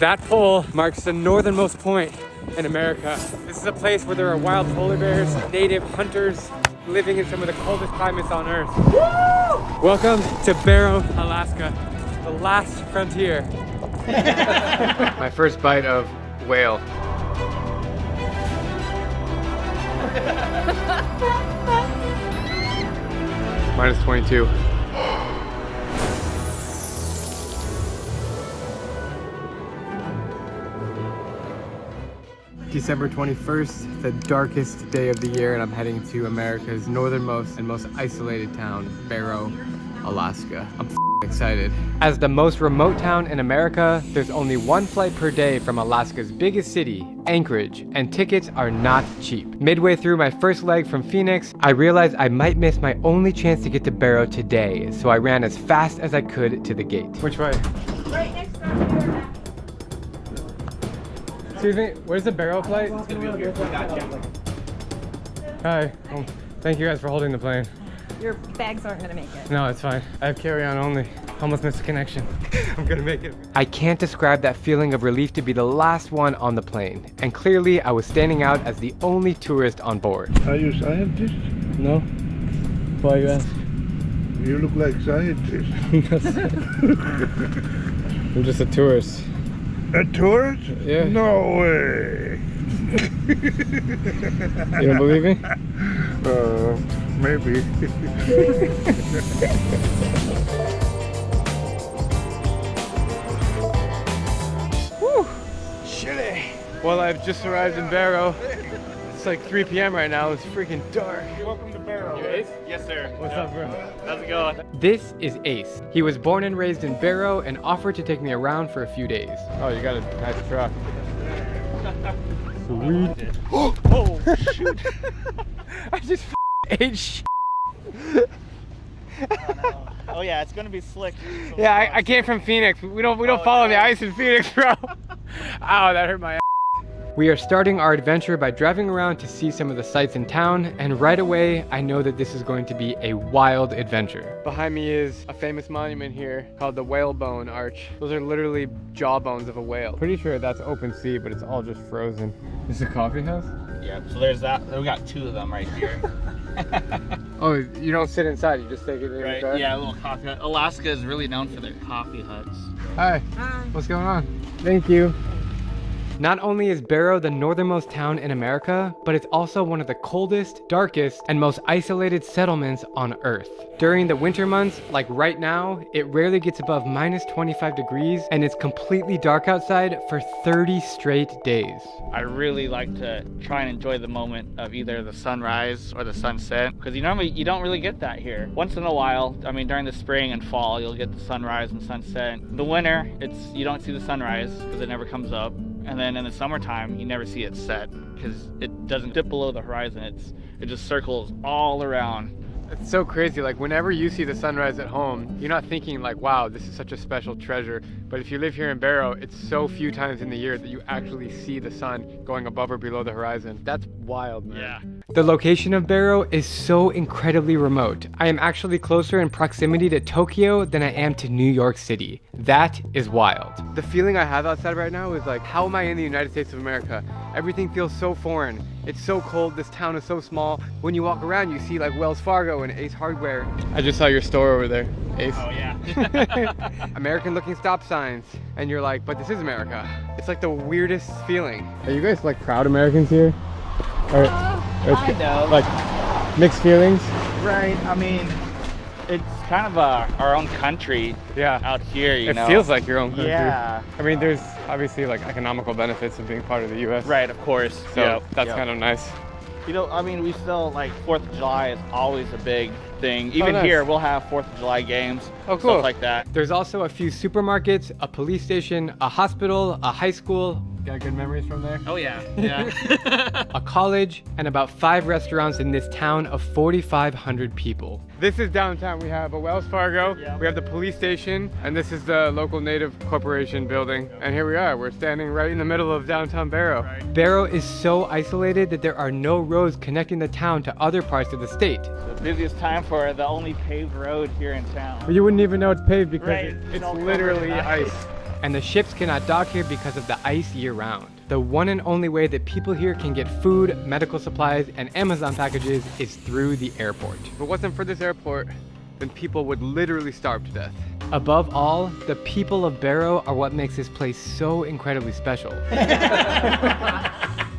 That pole marks the northernmost point in America. This is a place where there are wild polar bears, native hunters, living in some of the coldest climates on Earth. Woo! Welcome to Barrow, Alaska, the last frontier. My first bite of whale. Minus 22. December 21st, the darkest day of the year, and I'm heading to America's northernmost and most isolated town, Barrow, Alaska. I'm excited. As the most remote town in America, there's only one flight per day from Alaska's biggest city, Anchorage, and tickets are not cheap. Midway through my first leg from Phoenix, I realized I might miss my only chance to get to Barrow today, so I ran as fast as I could to the gate. Which way? Right next door here. Excuse me, where's the Barrow flight? It's gonna be up here. Hi. Oh, thank you guys for holding the plane. Your bags aren't gonna make it. No, it's fine. I have carry-on only. Almost missed the connection. I'm gonna make it. I can't describe that feeling of relief to be the last one on the plane. And clearly, I was standing out as the only tourist on board. Are you scientist? No? Why you ask? You look like scientist. I'm just a tourist. A tourist? Yeah. No way. You don't believe me? Maybe. Whew. Chilly. Well, I've just arrived in Barrow. It's like 3 p.m. right now. It's freaking dark. Welcome to Barrow. You Ace? Yes, sir. What's up, bro? How's it going? This is Ace. He was born and raised in Barrow and offered to take me around for a few days. Oh, you got a nice truck. Sweet. Oh, shoot. I just ate shit. Oh yeah, it's gonna be slick. So Yeah, I came from Phoenix. We don't follow the ice in Phoenix, bro. Ow, that hurt my ass. We are starting our adventure by driving around to see some of the sights in town, and right away, I know that this is going to be a wild adventure. Behind me is a famous monument here called the Whalebone Arch. Those are literally jawbones of a whale. Pretty sure that's open sea, but it's all just frozen. This is a coffee house? yeah, so there's that. We got 2 of them right here. Oh, you don't sit inside, you just take it in your car? Right? Yeah, a little coffee hut. Alaska is really known for their coffee huts. Hi. Hi. What's going on? Thank you. Not only is Barrow the northernmost town in America, but it's also one of the coldest, darkest, and most isolated settlements on Earth. During the winter months, like right now, it rarely gets above minus 25 degrees, and it's completely dark outside for 30 straight days. I really like to try and enjoy the moment of either the sunrise or the sunset, because you don't really get that here. Once in a while, I mean during the spring and fall, you'll get the sunrise and sunset. In the winter, you don't see the sunrise because it never comes up. And then in the summertime, you never see it set because it doesn't dip below the horizon. It just circles all around. It's so crazy, like whenever you see the sunrise at home, you're not thinking like, wow, this is such a special treasure. But if you live here in Barrow, it's so few times in the year that you actually see the sun going above or below the horizon. That's wild, man. Yeah. The location of Barrow is so incredibly remote. I am actually closer in proximity to Tokyo than I am to New York City. That is wild. The feeling I have outside right now is like, how am I in the United States of America? Everything feels so foreign. It's so cold, this town is so small. When you walk around, you see like Wells Fargo and Ace Hardware. I just saw your store over there, Ace. Oh yeah. American looking stop signs. And you're like, but this is America. It's like the weirdest feeling. Are you guys like proud Americans here? Or Kind of. like mixed feelings? Right. I mean, it's kind of our own country. Yeah. Out here, you know. It feels like your own country. Yeah. I mean, there's obviously like economical benefits of being part of the U.S. Right. Of course. So that's kind of nice. You know, I mean, we still like 4th of July is always a big thing. Even nice. here, we'll have 4th of July games. Oh, cool. Stuff like that. There's also a few supermarkets, a police station, a hospital, a high school. Got good memories from there? Oh yeah. Yeah. A college, and about 5 restaurants in this town of 4,500 people. This is downtown. We have a Wells Fargo, Yeah. we have the police station, and this is the local Native Corporation building. And here we are, we're standing right in the middle of downtown Barrow. Right. Barrow is so isolated that there are no roads connecting the town to other parts of the state. The busiest time for the only paved road here in town. But you wouldn't even know it's paved because Right. it's It's all literally covered in ice. And the ships cannot dock here because of the ice year-round. The one and only way that people here can get food, medical supplies, and Amazon packages is through the airport. If it wasn't for this airport, then people would literally starve to death. Above all, the people of Barrow are what makes this place so incredibly special.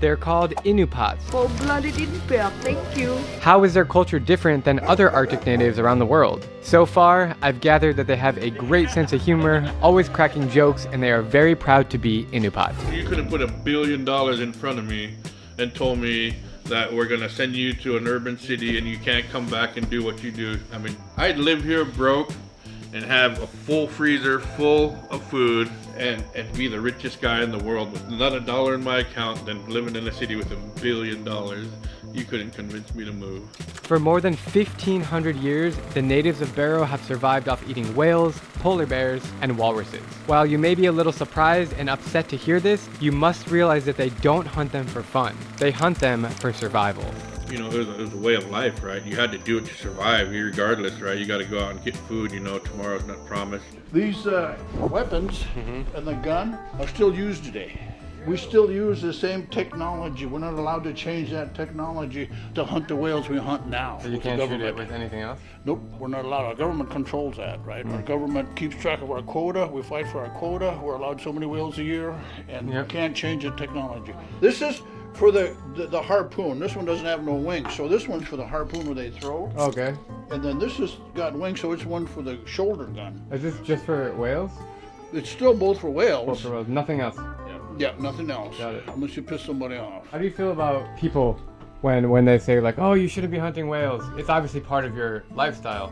They're called Iñupiats. Full-blooded Iñupiat, thank you. How is their culture different than other Arctic natives around the world? So far, I've gathered that they have a great sense of humor, always cracking jokes, and they are very proud to be Iñupiat. You could have put $1 billion in front of me and told me that we're gonna send you to an urban city and you can't come back and do what you do. I mean, I'd live here broke and have a full freezer full of food and be the richest guy in the world with not a dollar in my account than living in a city with $1 billion. You couldn't convince me to move. For more than 1,500 years, the natives of Barrow have survived off eating whales, polar bears, and walruses. While you may be a little surprised and upset to hear this, you must realize that they don't hunt them for fun. They hunt them for survival. You know, it was a way of life, right? You had to do it to survive, regardless, right? You got to go out and get food. You know, tomorrow's not promised. These weapons and the gun are still used today. We still use the same technology. We're not allowed to change that technology to hunt the whales we hunt now. So you can't shoot it with anything else? Nope, we're not allowed. Our government controls that, right? Our government keeps track of our quota. We fight for our quota. We're allowed so many whales a year, and we can't change the technology. This is for the harpoon. This one doesn't have no wings, so this one's for the harpoon where they throw. Okay. And then this has got wings, so it's one for the shoulder gun. Is this just for whales? It's still both for whales. Both for whales, nothing else? Yeah, nothing else. Got it. Unless you piss somebody off. How do you feel about people when they say like, oh, you shouldn't be hunting whales? It's obviously part of your lifestyle.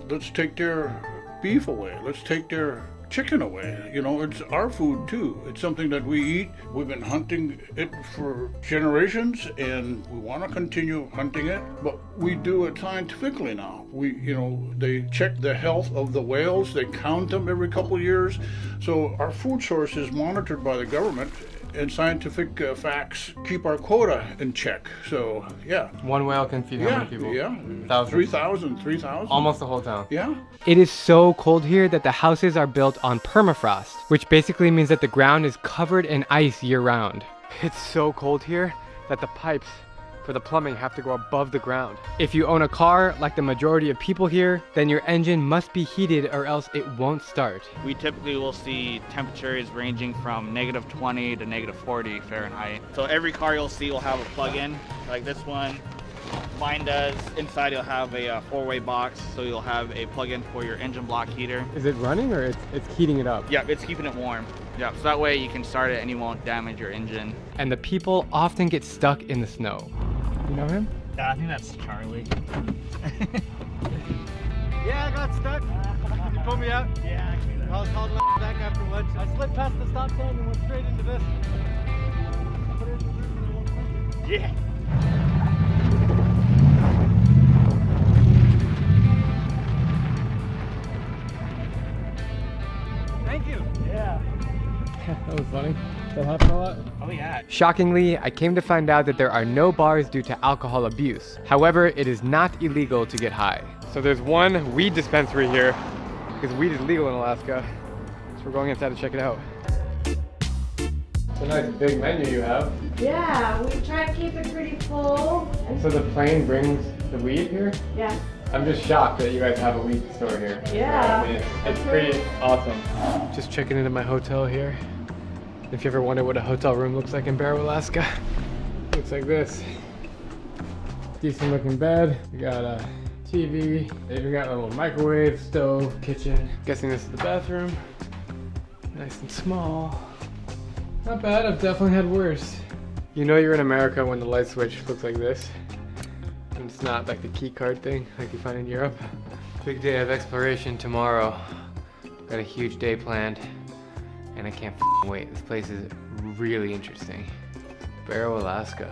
Let's take their beef away. Let's take their chicken away. You know, it's our food too. It's something that we eat. We've been hunting it for generations and we want to continue hunting it, but we do it scientifically now. They check the health of the whales. They count them every couple of years. So our food source is monitored by the government, and scientific facts keep our quota in check. So, yeah. One whale can feed how many people? Yeah, 1,000? 3,000. Almost the whole town. Yeah. It is so cold here that the houses are built on permafrost, which basically means that the ground is covered in ice year-round. It's so cold here that the pipes for the plumbing have to go above the ground. If you own a car, like the majority of people here, then your engine must be heated or else it won't start. We typically will see temperatures ranging from -20 to -40 Fahrenheit. So every car you'll see will have a plug-in, like this one. Mine does. Inside you'll have a four-way box, so you'll have a plug-in for your engine block heater. Is it running or it's heating it up? Yeah, it's keeping it warm. Yeah, so that way you can start it and you won't damage your engine. And the people often get stuck in the snow. You know him? Yeah, I think that's Charlie. Yeah, I got stuck. Can you pull me out? Yeah, actually. I was called back after lunch. I slid past the stop sign and went straight into this. Yeah. Thank you. Yeah. That was funny. That happened a lot? Oh yeah. Shockingly, I came to find out that there are no bars due to alcohol abuse. However, it is not illegal to get high. So there's one weed dispensary here, because weed is legal in Alaska. So we're going inside to check it out. It's a nice big menu you have. Yeah, we try to keep it pretty full. So the plane brings the weed here? Yeah. I'm just shocked that you guys have a weed store here. Yeah. I mean, it's pretty awesome. Just checking into my hotel here. If you ever wonder what a hotel room looks like in Barrow, Alaska, looks like this. Decent looking bed. We got a TV. They even got a little microwave, stove, kitchen. Guessing this is the bathroom. Nice and small. Not bad, I've definitely had worse. You know you're in America when the light switch looks like this. And it's not like the key card thing like you find in Europe. Big day of exploration tomorrow. Got a huge day planned. And I can't wait. This place is really interesting. Barrow, Alaska.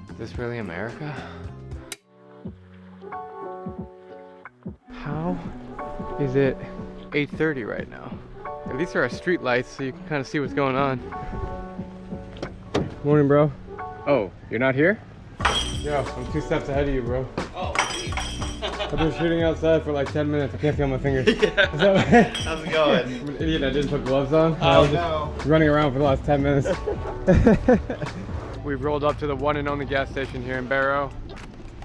Is this really America? How is it 8:30 right now? At least there are street lights so you can kind of see what's going on. Morning, bro. Oh, you're not here? Yeah, I'm 2 steps ahead of you, bro. Oh, geez. I've been shooting outside for like 10 minutes. I can't feel my fingers. Yeah. How's it going? I'm an idiot. I didn't put gloves on. Oh, I was no. just running around for the last 10 minutes. We've rolled up to the one and only gas station here in Barrow.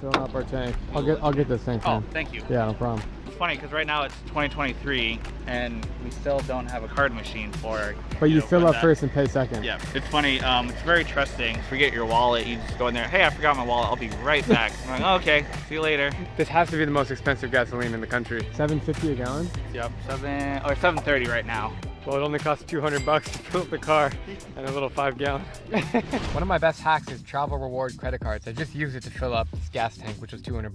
Filling up our tank. I'll get this tank. Oh, thank you. Yeah, no problem. It's funny because right now it's 2023 and we still don't have a card machine for. But you fill for up that. first and pay second. Yeah, it's funny. It's very trusting. Forget your wallet. You just go in there. Hey, I forgot my wallet. I'll be right back. I'm like, oh, okay. See you later. This has to be the most expensive gasoline in the country. $7.50 a gallon? Yep. $7.30 right now. Well, it only costs $200 to fill up the car and a little 5-gallon. One of my best hacks is travel reward credit cards. I just use it to fill up this gas tank, which was $200.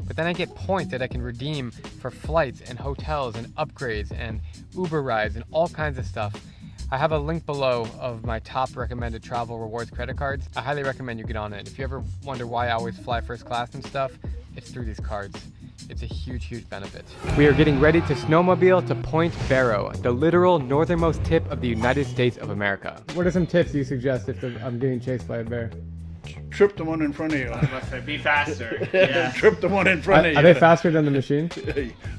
But then I get points that I can redeem for flights and hotels and upgrades and Uber rides and all kinds of stuff. I have a link below of my top recommended travel rewards credit cards. I highly recommend you get on it. If you ever wonder why I always fly first class and stuff, it's through these cards. It's a huge benefit. We are getting ready to snowmobile to Point Barrow, the literal northernmost tip of the United States of America. What are some tips you suggest if I'm getting chased by a bear? Trip the one in front of you. Must say, be faster. Yeah. Trip the one in front of you. Are they faster than the machine?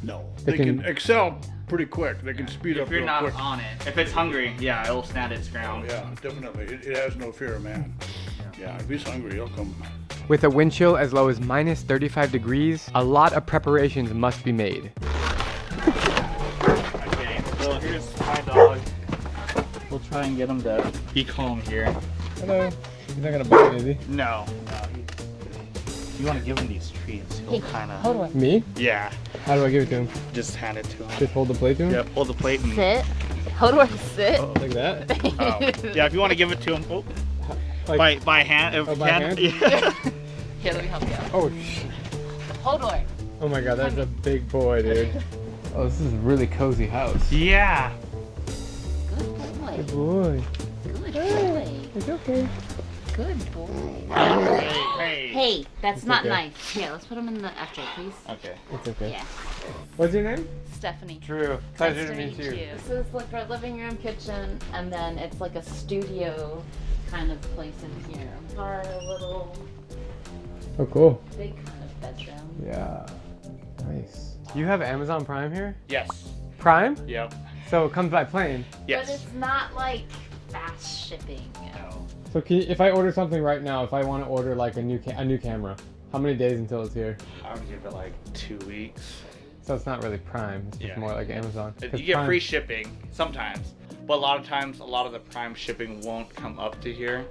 No. They They can- can excel pretty quick. They can speed up If you're real not quick. on it, if it's hungry, yeah, it'll stand its ground. Yeah, definitely. It has no fear of man. Yeah, if he's hungry, he'll come. With a wind chill as low as minus 35 degrees, a lot of preparations must be made. Okay, so here's my dog. We'll try and get him to be calm here. Hello. He's not gonna bite, is he? No. You want to give him these treats, he'll kind of. Hold on. Me? Yeah, How do I give it to him? just hand it to him. Just hold the plate to him? Yep, hold the plate and. Sit. How do I sit? Like that? Oh. Yeah, if you want to give it to him, oh, Like, by hand. If Oh, you by can. hand? Yeah. Here, let me help you out. oh, Hold on. oh my god, that's a big boy, dude. Oh, this is a really cozy house. Yeah. Good boy. Boy, Good boy. it's okay. Good boy. Hey. Hey, that's It's not okay. nice. Here, let's put him in the after, please. Okay. It's okay. Yeah. What's your name? Stephanie. Drew. Pleasure to meet you. This is like our living room, kitchen, and then it's like a studio kind of place in here. Our little Oh, cool. big kind of bedroom. Yeah. Nice. You have Amazon Prime here? Yes. Prime? Yep. So it comes by plane. Yes. But it's not like fast shipping. No. So if I order something right now, if I want to order like a new camera, how many days until it's here? I would give it like 2 weeks. So it's not really Prime. It's just Yeah. more like Amazon. You 'Cause get Prime- free shipping sometimes, but a lot of times, a lot of the Prime shipping won't come up to here.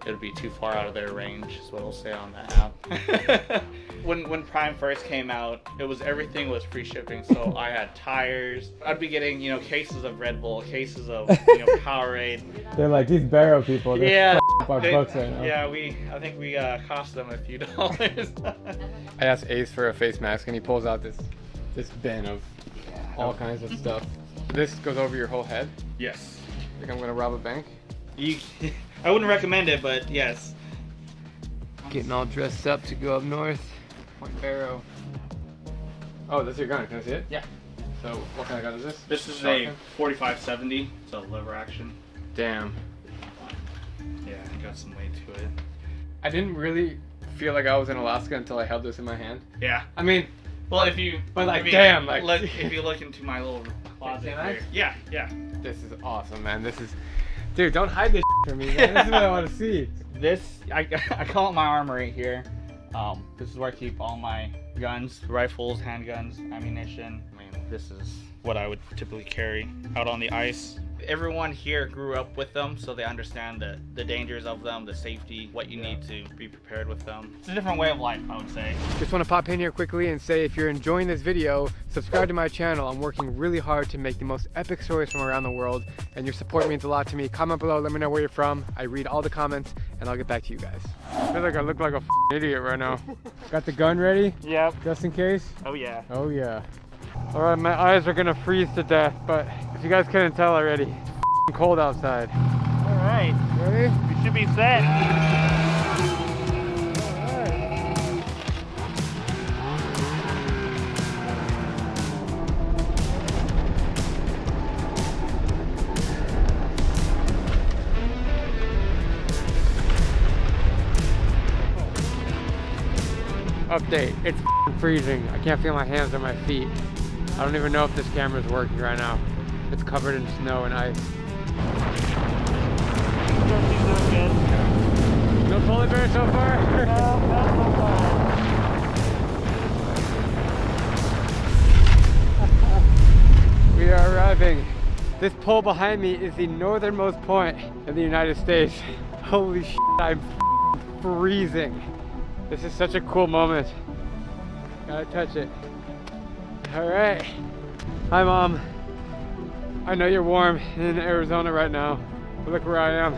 It'll be too far out of their range, is what it'll say on the app. when Prime first came out, everything was free shipping. So I had tires. I'd be getting cases of Red Bull, cases of Powerade. They're like these Barrow people. They're Yeah. our bucks right now. Yeah, I think we cost them a few dollars. I asked Ace for a face mask and he pulls out this bin of all kinds of stuff. This goes over your whole head. Yes. Think I'm gonna rob a bank? I wouldn't recommend it, but yes. Getting all dressed up to go up north. Point Barrow. Oh, that's your gun. Can I see it? Yeah. So what kind of gun is this? This is Shotgun? a 4570. It's a lever action. Damn. Yeah, got some weight to it. I didn't really feel like I was in Alaska until I held this in my hand. Yeah. I mean, Well, if you But, like, if you damn, like- if you look into my little closet Can I? here. Yeah, yeah. this is awesome, man. This is, dude, don't hide this from me, man. This is what I want to see. This I call it my armory here. This is where I keep all my guns, rifles, handguns, ammunition. I mean, this is what I would typically carry out on the ice. Everyone here grew up with them, so they understand the dangers of them, the safety, what you need to be prepared with them. It's a different way of life, I would say. Just want to pop in here quickly and say if you're enjoying this video, subscribe to my channel. I'm working really hard to make the most epic stories from around the world, and your support means a lot to me. Comment below, let me know where you're from. I read all the comments, and I'll get back to you guys. I feel like I look like a idiot right now. Got the gun ready, Yep. just in case? Oh yeah. Oh yeah. All right, my eyes are gonna freeze to death, but if you guys couldn't tell already, it's cold outside. All right. Ready? We should be set. Update, it's freezing. I can't feel my hands or my feet. I don't even know if this camera's working right now. It's covered in snow and ice. No polar bear so far? No, not so far. We are arriving. This pole behind me is the northernmost point in the United States. Holy shit, I'm freezing. This is such a cool moment. Gotta touch it. All right. Hi, Mom. I know you're warm in Arizona right now, but look where I am.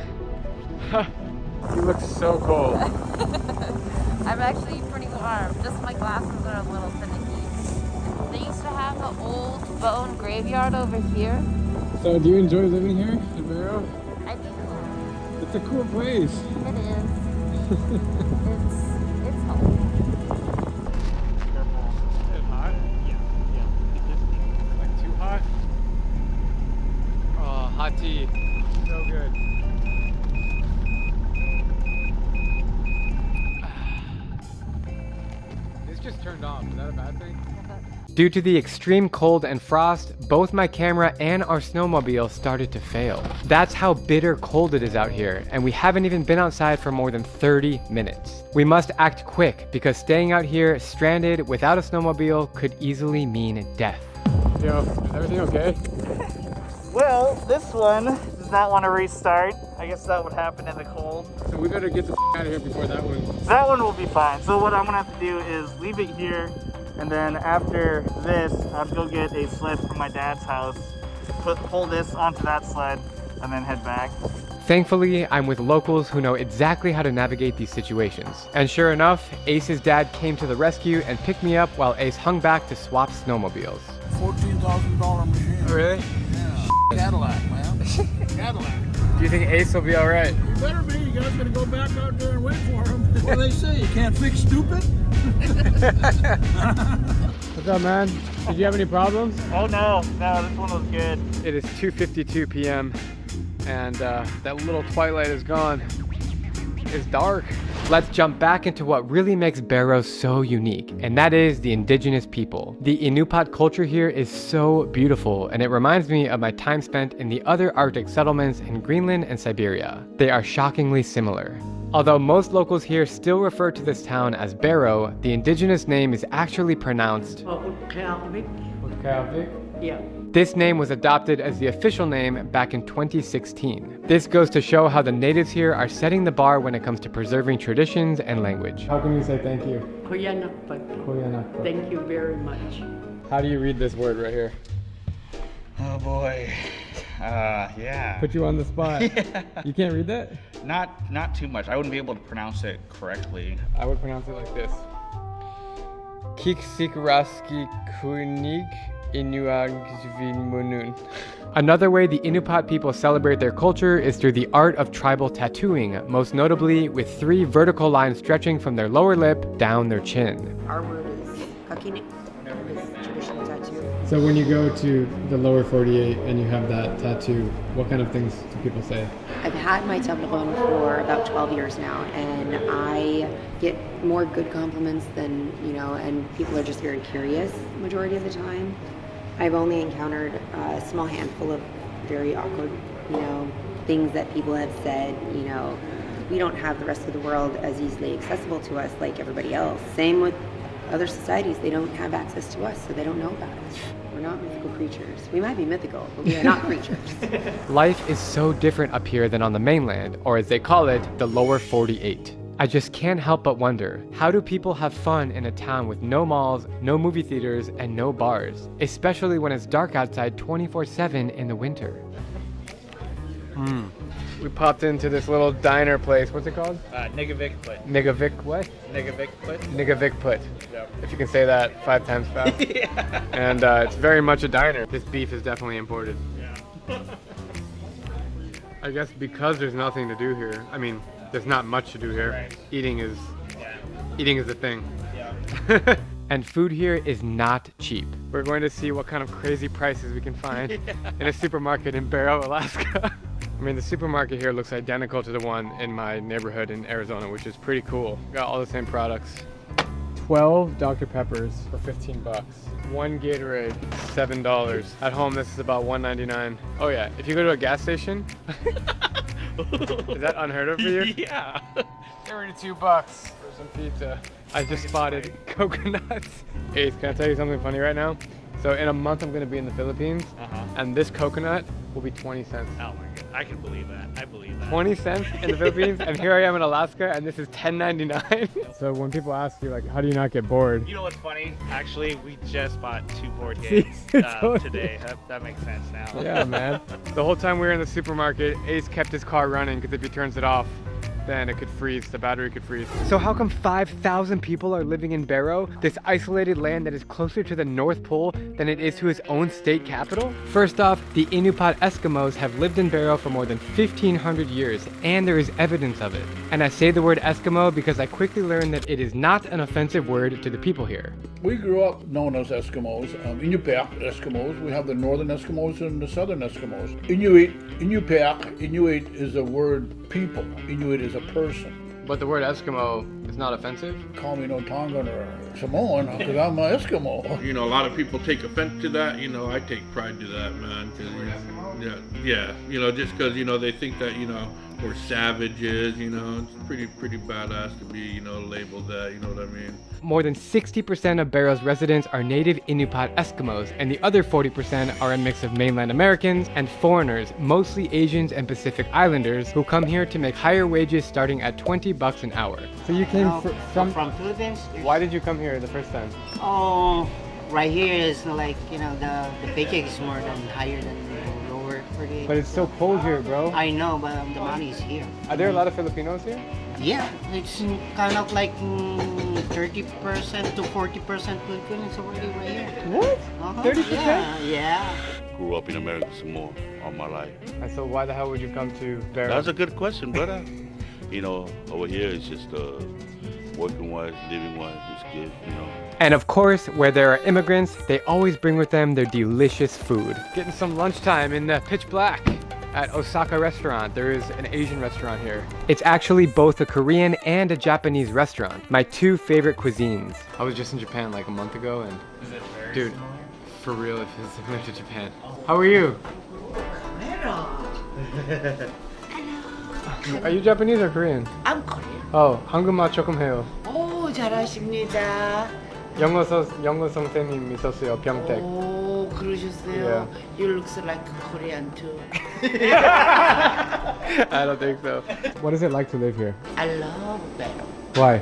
You look so cold. I'm actually pretty warm. Just my glasses are a little finicky. They used to have an old bone graveyard over here. So do you enjoy living here in Barrow? I do. It's a cool place. It is. It's home. Is it hot? Yeah. Like too hot? Oh, hot tea. So good. This just turned off. Is that a bad thing? Due to the extreme cold and frost, both my camera and our snowmobile started to fail. That's how bitter cold it is out here, and we haven't even been outside for more than 30 minutes. We must act quick because staying out here stranded without a snowmobile could easily mean death. Yo, is everything okay? Well, this one does not want to restart. I guess that would happen in the cold. So we better get the out of here before that one. That one will be fine. So what I'm gonna have to do is leave it here, and then after this, I'll go get a sled from my dad's house, pull this onto that sled, and then head back. Thankfully, I'm with locals who know exactly how to navigate these situations. And sure enough, Ace's dad came to the rescue and picked me up while Ace hung back to swap snowmobiles. $14,000 machine. Oh, really? Yeah. Cadillac, man. Cadillac. Do you think Ace will be all right? You better be. You guys gotta go back out there and wait for him. What do they say? You can't fix stupid? What's up, man? Did you have any problems? Oh no, this one was good. It is 2:52 p.m. and that little twilight is gone. It's dark. Let's jump back into what really makes Barrow so unique, and that is the indigenous people. The Iñupiat culture here is so beautiful, and it reminds me of my time spent in the other Arctic settlements in Greenland and Siberia. They are shockingly similar. Although most locals here still refer to this town as Barrow, the indigenous name is actually pronounced Calvik. Yeah. This name was adopted as the official name back in 2016. This goes to show how the natives here are setting the bar when it comes to preserving traditions and language. How can you say thank you? Koyanakpat. Thank you very much. How do you read this word right here? Oh boy. Yeah. Put you on the spot. Yeah. You can't read that? Not too much. I wouldn't be able to pronounce it correctly. I would pronounce it like this. Kiksikraski kunig inuagvinmunun. Another way the Iñupiat people celebrate their culture is through the art of tribal tattooing, most notably with 3 vertical lines stretching from their lower lip down their chin. Our word is kakinik. It's traditional tattoo. So when you go to the lower 48 and you have that tattoo, what kind of things do people say? I've had my tableron for about 12 years now, and I get more good compliments than, and people are just very curious majority of the time. I've only encountered a small handful of very awkward, things that people have said, we don't have the rest of the world as easily accessible to us like everybody else. Same with other societies, they don't have access to us, so they don't know about us. We're not mythical creatures. We might be mythical, but we are not creatures. Life is so different up here than on the mainland, or as they call it, the lower 48. I just can't help but wonder, how do people have fun in a town with no malls, no movie theaters, and no bars? Especially when it's dark outside 24/7 in the winter. We popped into this little diner place. What's it called? Nigavik Nigavik what? Nigavik. Yep. If you can say that 5 times fast. Yeah. And it's very much a diner. This beef is definitely imported. Yeah. I guess because there's nothing to do here. I mean, there's not much to do here. Right. Eating is the thing. Yeah. And food here is not cheap. We're going to see what kind of crazy prices we can find in a supermarket in Barrow, Alaska. I mean, the supermarket here looks identical to the one in my neighborhood in Arizona, which is pretty cool. Got all the same products. 12 Dr. Peppers for 15 bucks. One Gatorade, $7. At home, this is about $1.99. Oh yeah, if you go to a gas station, is that unheard of for you? Yeah. 32 bucks for some pizza. I just spotted coconuts. Ace, can I tell you something funny right now? So in a month, I'm gonna be in the Philippines, and this coconut will be 20 cents. Oh my god, I can believe that. I believe that. 20 cents in the Philippines, and here I am in Alaska, and this is $10.99. So when people ask you, like, how do you not get bored? You know what's funny? Actually, we just bought 2 board games today. That makes sense now. Yeah, man. The whole time we were in the supermarket, Ace kept his car running, because if he turns it off, then it could freeze, the battery could freeze. So how come 5,000 people are living in Barrow, this isolated land that is closer to the North Pole than it is to his own state capital? First off, the Iñupiat Eskimos have lived in Barrow for more than 1,500 years, and there is evidence of it. And I say the word Eskimo because I quickly learned that it is not an offensive word to the people here. We grew up known as Eskimos, Iñupiat Eskimos. We have the Northern Eskimos and the Southern Eskimos. Inuit is a word people. Inuit is a person. But the word Eskimo is not offensive? Call me no Tongan or Samoan because I'm an Eskimo. You know, a lot of people take offense to that. You know, I take pride to that, man. 'Cause, yeah. You know, just because, you know, they think that, you know, we're savages, you know, it's pretty badass to be, you know, labeled that, you know what I mean? More than 60% of Barrow's residents are native Iñupiat Eskimos, and the other 40% are a mix of mainland Americans and foreigners, mostly Asians and Pacific Islanders, who come here to make higher wages starting at 20 bucks an hour. So you came from Philippines. Why did you come here the first time? Oh, right here is like, you know, the paycheck is more than higher than the lower for the. But it's so cold here, bro. I know, but the money is here. Are there a lot of Filipinos here? Yeah, it's kind of like 30% to 40% Filipinos already right here. What? 30%? Yeah. Grew up in America some more all my life. And so why the hell would you come to Barrow? That's a good question, brother. You know, over here it's just working wise, living wise, it's good, you know. And of course, where there are immigrants, they always bring with them their delicious food. Getting some lunchtime in the pitch black at Osaka restaurant. There is an Asian restaurant here. It's actually both a Korean and a Japanese restaurant. My two favorite cuisines. I was just in Japan like a month ago and dude, for real, it feels similar to Japan. How are you? Are you Japanese or Korean? I'm Korean. Oh, 한국말 조금 해요. 오, 잘하십니다. 영어 선생님 있었어요, 평택. 오, 그러셨어요? You look like Korean too. I don't think so. What is it like to live here? I love Barrow. Why?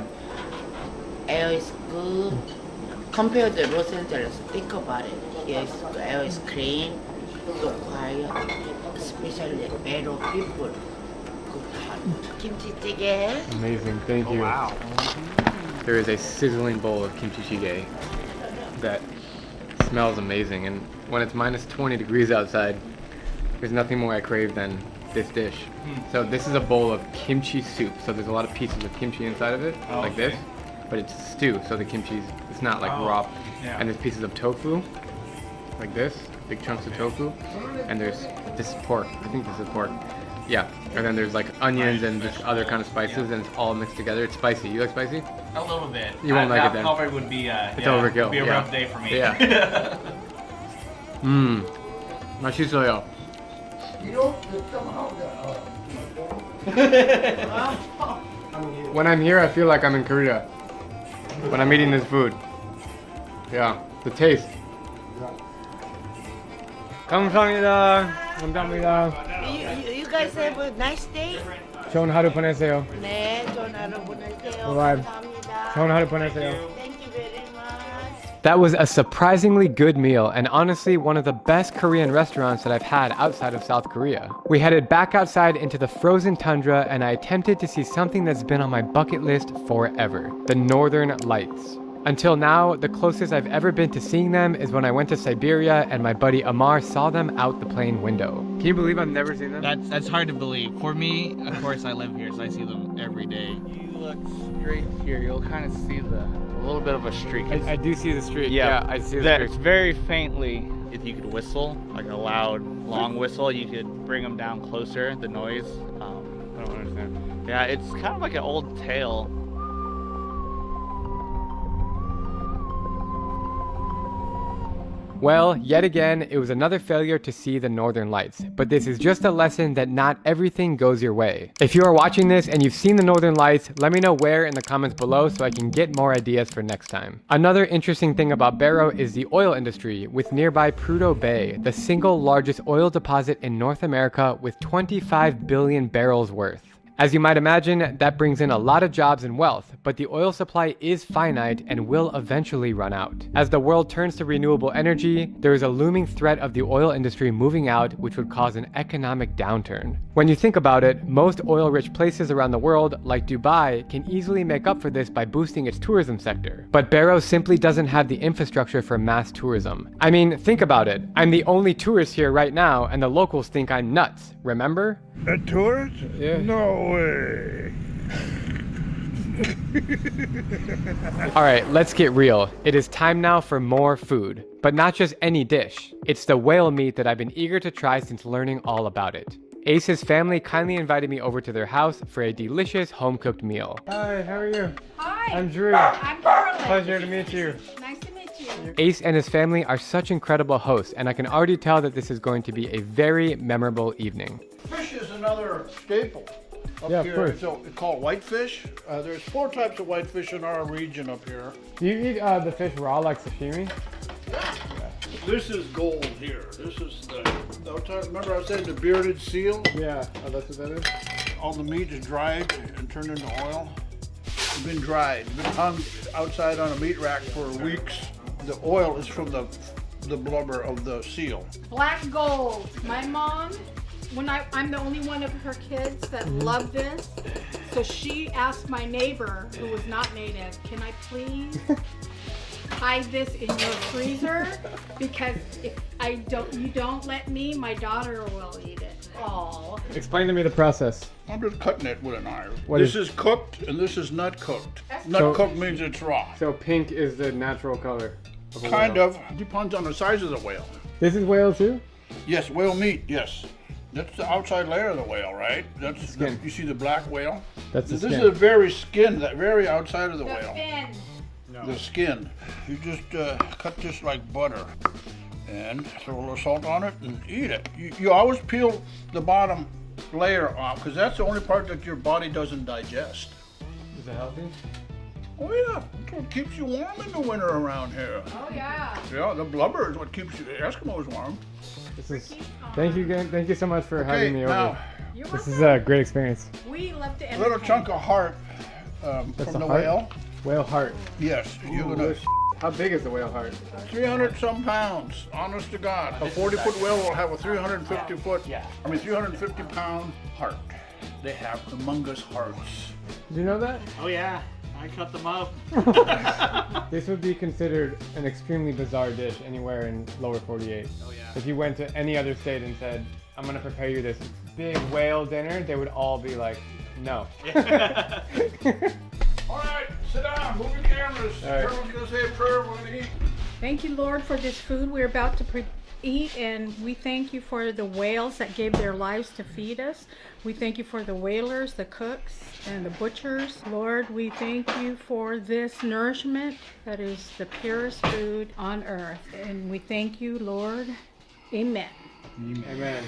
Air is good. Compared to Los Angeles, think about it. Here is, air is clean, so quiet, especially Barrow people. Good heart. Kimchi jjigae. Amazing, thank you. Wow. There is a sizzling bowl of kimchi jjigae that smells amazing, and when it's minus 20 degrees outside, there's nothing more I crave than this dish. So this is a bowl of kimchi soup. So there's a lot of pieces of kimchi inside of it, like this, but it's stew. So the kimchi's, it's not like raw. Yeah. And there's pieces of tofu, like this, big chunks of tofu, and there's this pork. I think this is pork. Yeah, and then there's like onions and just other kind of spices, and it's all mixed together. It's spicy. You like spicy? A little bit. You won't like it then. Probably would be. It's overkill. Would be a rough day for me. Yeah. 맛있어요. When I'm here, I feel like I'm in Korea. When I'm eating this food. Yeah, the taste. 감사합니다. 감사합니다. You guys have a nice day? 좋은 하루 보내세요. 네, 좋은 하루 보내세요. Bye. 감사합니다. 좋은 하루 보내세요. Thank you very much. That was a surprisingly good meal, and honestly one of the best Korean restaurants that I've had outside of South Korea. We headed back outside into the frozen tundra, and I attempted to see something that's been on my bucket list forever, the Northern Lights. Until now, the closest I've ever been to seeing them is when I went to Siberia and my buddy Amar saw them out the plane window. Can you believe I've never seen them? That's hard to believe. For me, of course, I live here, so I see them every day. You look straight here, you'll kind of see a little bit of a streak. I do see the streak. Yeah, I see the that streak. very faintly. If you could whistle, like a loud, long whistle, you could bring them down closer, the noise. I don't understand. Yeah, it's kind of like an old tale. Well, yet again, it was another failure to see the northern lights, but this is just a lesson that not everything goes your way. If you are watching this and you've seen the northern lights, let me know where in the comments below so I can get more ideas for next time. Another interesting thing about Barrow is the oil industry, with nearby Prudhoe Bay, the single largest oil deposit in North America with 25 billion barrels worth. As you might imagine, that brings in a lot of jobs and wealth, but the oil supply is finite and will eventually run out. As the world turns to renewable energy, there is a looming threat of the oil industry moving out, which would cause an economic downturn. When you think about it, most oil-rich places around the world, like Dubai, can easily make up for this by boosting its tourism sector. But Barrow simply doesn't have the infrastructure for mass tourism. I mean, think about it. I'm the only tourist here right now, and the locals think I'm nuts, remember? A tourist? Yeah. No way. Alright, let's get real. It is time now for more food. But not just any dish. It's the whale meat that I've been eager to try since learning all about it. Ace's family kindly invited me over to their house for a delicious home-cooked meal. Hi, how are you? Hi. I'm Drew. I'm Carolyn. Pleasure to meet you. Nice to meet you. Ace and his family are such incredible hosts, and I can already tell that this is going to be a very memorable evening. Fish is another staple up Yeah, of here. course. So it's called whitefish. There's 4 types of whitefish in our region up here. Do you eat the fish raw like sashimi? This is gold here. This is remember I was saying the bearded seal? Yeah, oh, that's what that is? All the meat is dried and turned into oil. It's been dried, been hung outside on a meat rack for weeks. The oil is from the blubber of the seal. Black gold. My mom, I'm the only one of her kids that love this. So she asked my neighbor, who was not native, can I please hide this in your freezer? Because if you don't let me, my daughter will eat it. Oh. Explain to me the process. I'm just cutting it with a knife. What this is- is cooked and this is not cooked. That's Not cooked means it's raw. So pink is the natural color of a Kind whale. of. Depends on the size of the whale. This is whale too? Yes, whale meat, yes. That's the outside layer of the whale, right? That's Skin. you see the black whale? That's the This skin. is the very skin, that very outside of the The whale. fin. The skin. You just cut this like butter and throw a little salt on it and eat it. You always peel the bottom layer off because that's the only part that your body doesn't digest. Is it healthy? Oh yeah, that's what keeps you warm in the winter around here. Oh yeah. Yeah, the blubber is what keeps the Eskimos warm. This is. Thank you so much for Okay, having me over. now You're This welcome. is a great experience. We love to a little entertain. chunk of heart That's from a the heart? whale. Whale heart. Yes, you're gonna How big is the whale heart? 300 some pounds. Honest to God, a 40-foot whale will have a 350 pound heart. They have humongous hearts. Did you know that? Oh yeah, I cut them up. This would be considered an extremely bizarre dish anywhere in lower 48. Oh yeah. If you went to any other state and said, I'm gonna prepare you this big whale dinner, they would all be like, no. All right, sit down, move your cameras. All right. Everyone's gonna say a prayer, we're gonna eat. Thank you, Lord, for this food we're about to eat, and we thank you for the whales that gave their lives to feed us. We thank you for the whalers, the cooks, and the butchers. Lord, we thank you for this nourishment that is the purest food on earth. And we thank you, Lord. Amen. Amen.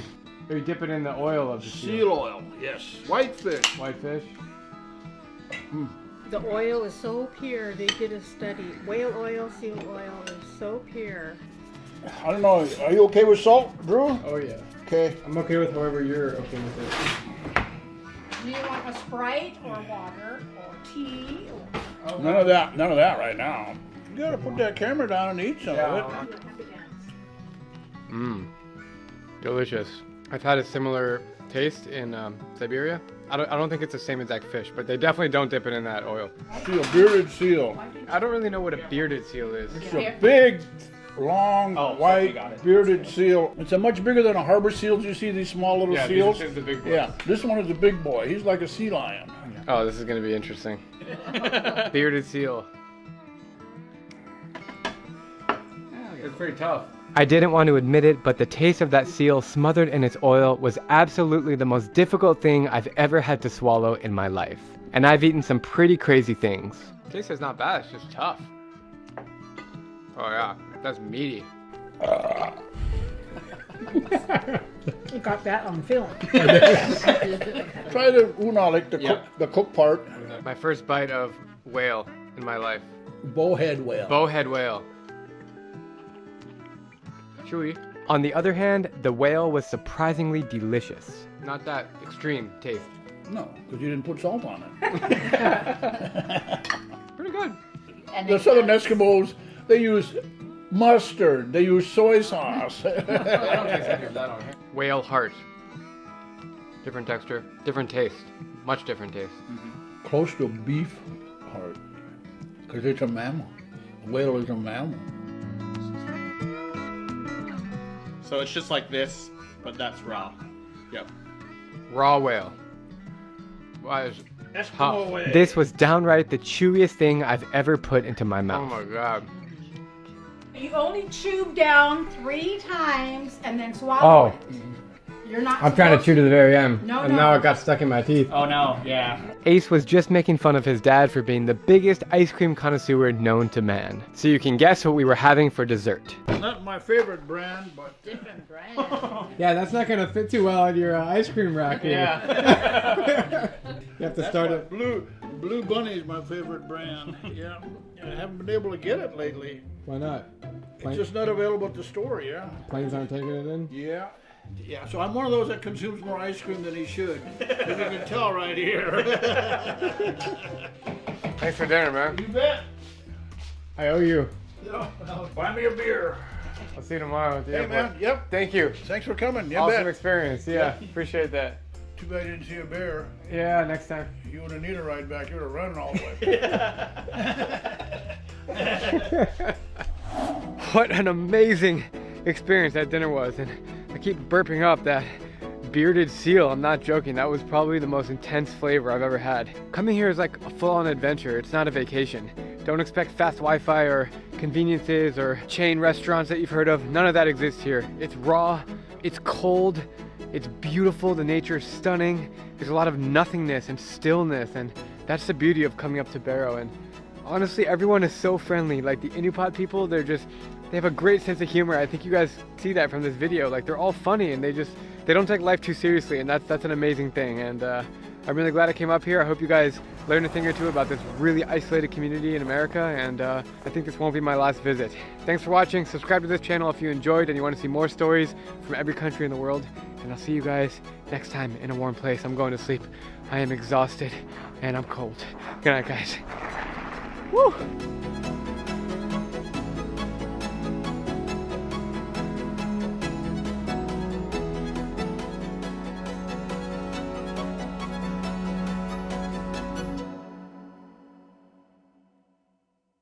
So you dip it in the oil of the Seal oil, yes. Whitefish. Whitefish. The oil is so pure. They did a study. Whale oil, seal oil is so pure. I don't know, are you okay with salt, Drew? Oh yeah. Okay. I'm okay with however you're okay with it. Do you want a Sprite or water or tea? Or... None of that right now. You gotta put that camera down and eat some of it. Mmm. Delicious. I've had a similar taste in Siberia. I don't think it's the same exact fish, but they definitely don't dip it in that oil. See a bearded seal. I don't really know what a bearded seal is. It's a big, long, white, bearded seal. It's a much bigger than a harbor seal. Do you see these small little seals? These are the big boys. Yeah, this one is a big boy. He's like a sea lion. Oh, this is gonna be interesting. Bearded seal. It's pretty tough. I didn't want to admit it, but the taste of that seal smothered in its oil was absolutely the most difficult thing I've ever had to swallow in my life. And I've eaten some pretty crazy things. Taste is not bad, it's just tough. Oh yeah, that's meaty. You got that on film. Try the unalik, the cook part. My first bite of whale in my life. Bowhead whale. Bowhead whale. Chewy. On the other hand, the whale was surprisingly delicious. Not that extreme taste. No, because you didn't put salt on it. Pretty good. And The Southern Eskimos, they use mustard, they use soy sauce. Whale heart. Different texture, different taste. Much different taste. Close to a beef heart, because it's a mammal. A whale is a mammal. So it's just like this, but that's raw. Yep. Raw whale. Eskimo whale. This was downright the chewiest thing I've ever put into my mouth. Oh my god. You only chew down 3 times and then swallow it. You're not I'm trying to chew to the very end, No, and no. now it got stuck in my teeth. Oh no, yeah. Ace was just making fun of his dad for being the biggest ice cream connoisseur known to man. So you can guess what we were having for dessert. Not my favorite brand, but different brand. Yeah, that's not gonna fit too well on your ice cream rack here. Yeah. You have to start it. Blue Bunny is my favorite brand. Yeah, I haven't been able to get it lately. Why not? It's just not available at the store. Yeah. Planes aren't taking it in? Yeah. Yeah, so I'm one of those that consumes more ice cream than he should. As you can tell right here. Thanks for dinner, man. You bet. I owe you. Yeah, buy me a beer. I'll see you tomorrow at the Hey, airport. man. Yep. Thank you. Thanks for coming. You Awesome bet. experience. Yeah, appreciate that. Too bad you didn't see a bear. Yeah, next time. You would have needed a ride back. You would have run all the way. What an amazing experience that dinner was, and I keep burping up that bearded seal. I'm not joking, that was probably the most intense flavor I've ever had. Coming here is like a full-on adventure. It's not a vacation. Don't expect fast Wi-Fi or conveniences or chain restaurants that you've heard of. None of that exists here. It's raw, it's cold, it's beautiful, the nature is stunning. There's a lot of nothingness and stillness, and that's the beauty of coming up to Barrow. And honestly, everyone is so friendly. Like the Iñupiat people, they have a great sense of humor. I think you guys see that from this video. Like they're all funny, and they don't take life too seriously, and that's an amazing thing. And I'm really glad I came up here. I hope you guys learned a thing or two about this really isolated community in America, and I think this won't be my last visit. Thanks for watching. Subscribe to this channel if you enjoyed and you want to see more stories from every country in the world. And I'll see you guys next time in a warm place. I'm going to sleep. I am exhausted and I'm cold. Good night, guys. Woo!